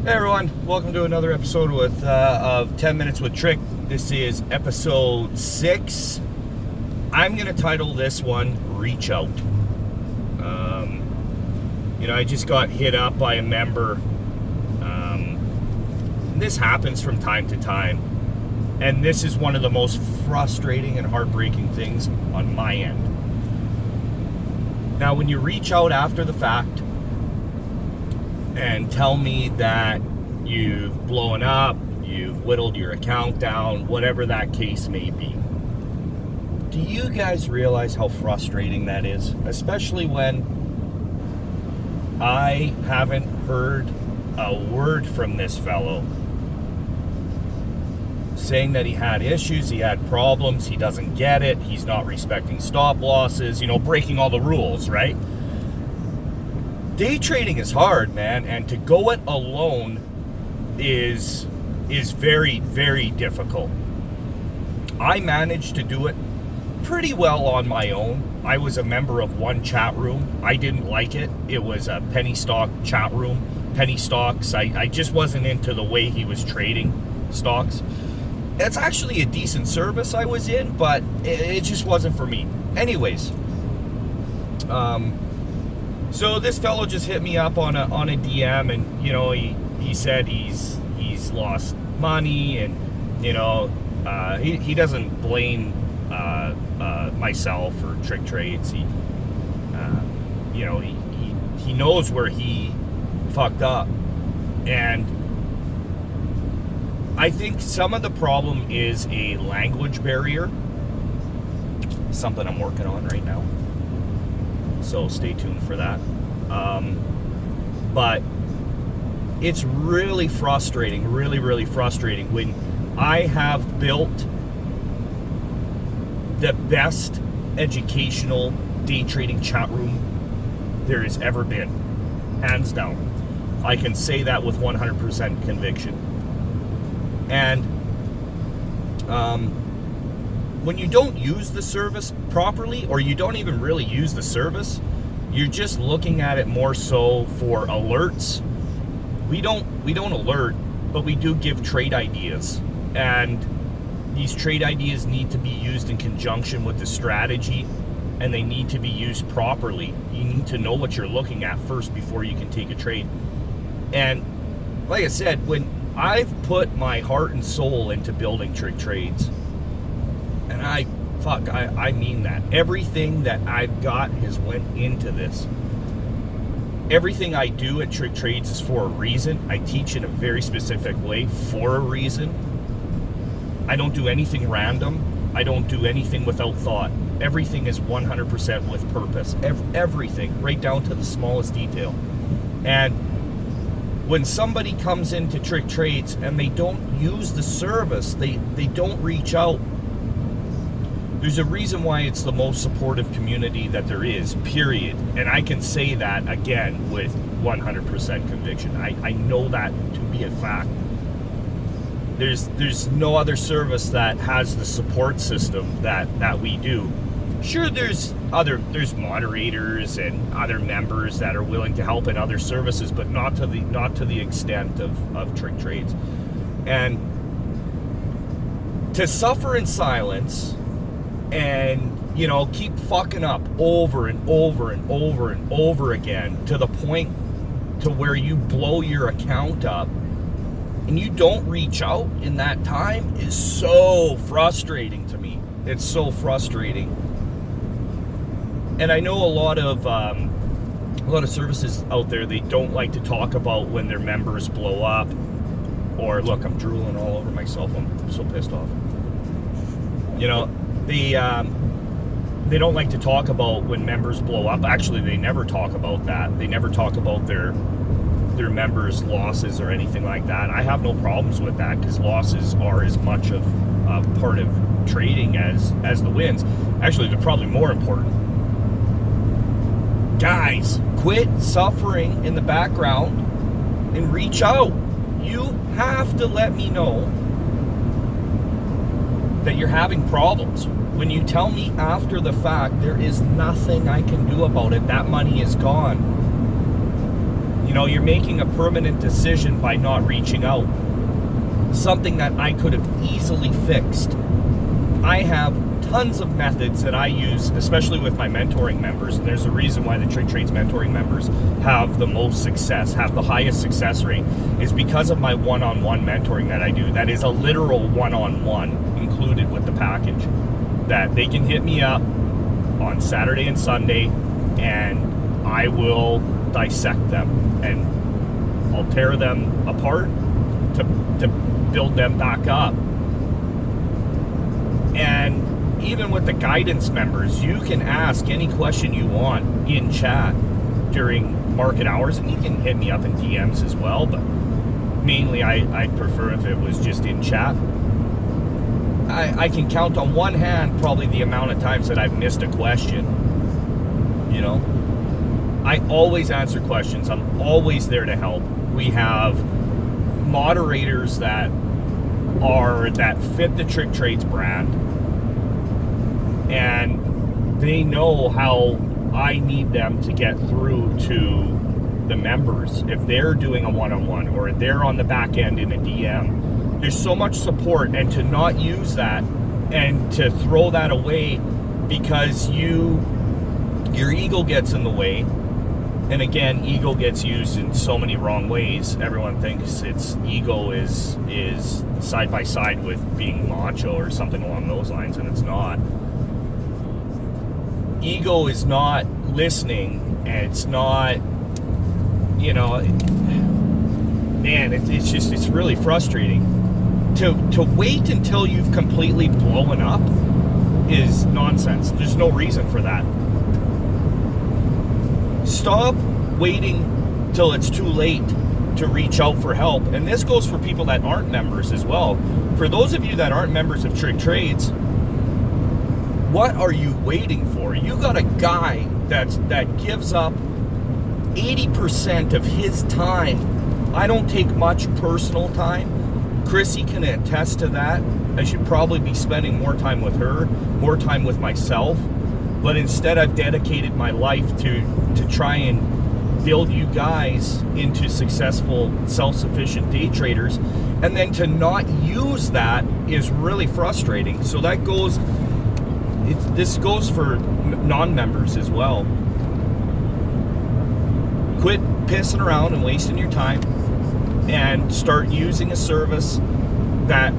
Hey everyone, welcome to another episode of 10 Minutes with Trick. This is episode 6. I'm going to title this one Reachout. I just got hit up by a member. This happens from time to time. And this is one of the most frustrating and heartbreaking things on my end. Now, when you reach out after the fact and tell me that you've blown up, you've whittled your account down, whatever that case may be. Do you guys realize how frustrating that is? Especially when I haven't heard a word from this fellow saying that he had issues, he had problems, he doesn't get it, he's not respecting stop losses, breaking all the rules, right? Day trading is hard, man, and to go it alone is very, very difficult. I managed to do it pretty well on my own. I was a member of one chat room. I didn't like it. It was a penny stock chat room, penny stocks. I just wasn't into the way he was trading stocks. It's actually a decent service I was in, but it just wasn't for me. Anyways, so this fellow just hit me up on a DM, and he said he's lost money, and he doesn't blame myself or TrickTrades. He knows where he fucked up, and I think some of the problem is a language barrier, something I'm working on right now. So stay tuned for that. But it's really frustrating, really, really frustrating when I have built the best educational day trading chat room there has ever been. Hands down. I can say that with 100% conviction. And when you don't use the service properly, or you don't even really use the service, you're just looking at it more so for alerts. We don't alert, but we do give trade ideas, and these trade ideas need to be used in conjunction with the strategy, and they need to be used properly. You need to know what you're looking at first before you can take a trade. And like I said, when I've put my heart and soul into building TrickTrades, and I mean that. Everything that I've got has went into this. Everything I do at TrickTrades is for a reason. I teach in a very specific way for a reason. I don't do anything random. I don't do anything without thought. Everything is 100% with purpose. Everything, right down to the smallest detail. And when somebody comes into TrickTrades and they don't use the service, they don't reach out, there's a reason why it's the most supportive community that there is, period. And I can say that again with 100% conviction. I know that to be a fact. There's no other service that has the support system that we do. Sure, there's moderators and other members that are willing to help in other services, but not to the extent of TrickTrades. And to suffer in silence and keep fucking up over and over and over and over again to the point to where you blow your account up and you don't reach out in that time is so frustrating to me. It's so frustrating. And I know a lot of services out there, they don't like to talk about when their members blow up. Or look, I'm drooling all over myself. I'm so pissed off. They don't like to talk about when members blow up. Actually, they never talk about that. They never talk about their members' losses or anything like that. I have no problems with that, because losses are as much of a part of trading as the wins. Actually, they're probably more important. Guys, quit suffering in the background and reach out. You have to let me know that you're having problems. When you tell me after the fact, there is nothing I can do about it. That money is gone. You're making a permanent decision by not reaching out. Something that I could have easily fixed. I have tons of methods that I use, especially with my mentoring members, and there's a reason why the TrickTrades mentoring members have the most success, have the highest success rate, is because of my one-on-one mentoring that I do. That is a literal one-on-one included with the package, that they can hit me up on Saturday and Sunday, and I will dissect them, and I'll tear them apart to build them back up. And even with the guidance members, you can ask any question you want in chat during market hours, and you can hit me up in DMs as well, but mainly I'd prefer if it was just in chat. I can count on one hand probably the amount of times that I've missed a question. I always answer questions. I'm always there to help. We have moderators that fit the TrickTrades brand, and they know how I need them to get through to the members if they're doing a one-on-one or they're on the back end in a DM. There's so much support, and to not use that and to throw that away because your ego gets in the way. And again, ego gets used in so many wrong ways. Everyone thinks ego is side by side with being macho or something along those lines, and it's not. Ego is not listening, and it's not, man, it's really frustrating. To wait until you've completely blown up is nonsense. There's no reason for that. Stop waiting till it's too late to reach out for help. And this goes for people that aren't members as well. For those of you that aren't members of TrickTrades, what are you waiting for? You got a guy that gives up 80% of his time. I don't take much personal time. Chrissy can attest to that. I should probably be spending more time with her, more time with myself. But instead, I've dedicated my life to try and build you guys into successful, self-sufficient day traders. And then to not use that is really frustrating. So that goes, this goes for non-members as well. Quit pissing around and wasting your time and start using a service that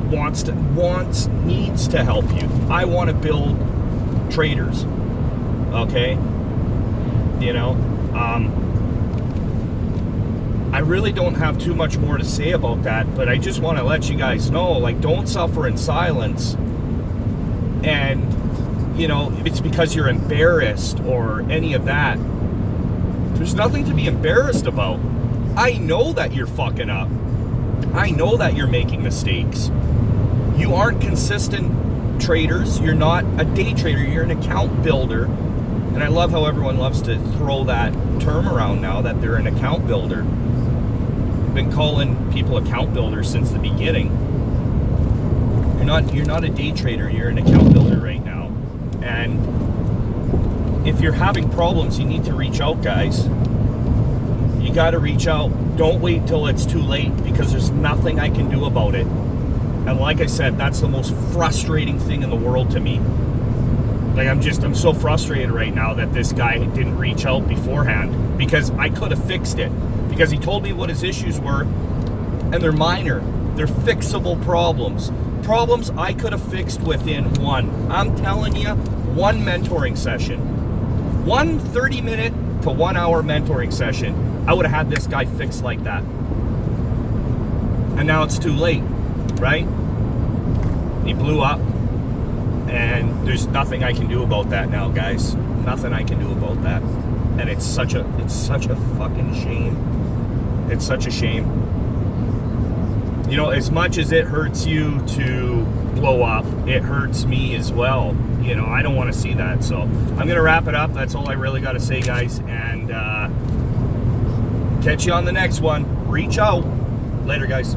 needs to help you. I want to build traders. Okay, I really don't have too much more to say about that, but I just want to let you guys know, don't suffer in silence. And, if it's because you're embarrassed or any of that, there's nothing to be embarrassed about. I know that you're fucking up. I know that you're making mistakes. You aren't consistent traders. You're not a day trader. You're an account builder. And I love how everyone loves to throw that term around now, that they're an account builder. I've been calling people account builders since the beginning. You're not a day trader, you're an account builder right now. And if you're having problems, you need to reach out, guys. You gotta reach out. Don't wait till it's too late, because there's nothing I can do about it. And like I said, that's the most frustrating thing in the world to me. I'm so frustrated right now that this guy didn't reach out beforehand, because I could have fixed it. Because he told me what his issues were, and they're minor. They're fixable problems. Problems I could have fixed within I'm telling you, one mentoring session. One 30-minute to 1 hour mentoring session. I would have had this guy fixed like that. And now it's too late, right? He blew up. And there's nothing I can do about that now, guys. Nothing I can do about that. And it's such a fucking shame. It's such a shame. As much as it hurts you to blow up, it hurts me as well. I don't want to see that. So I'm going to wrap it up. That's all I really got to say, guys. And catch you on the next one. Reach out. Later, guys.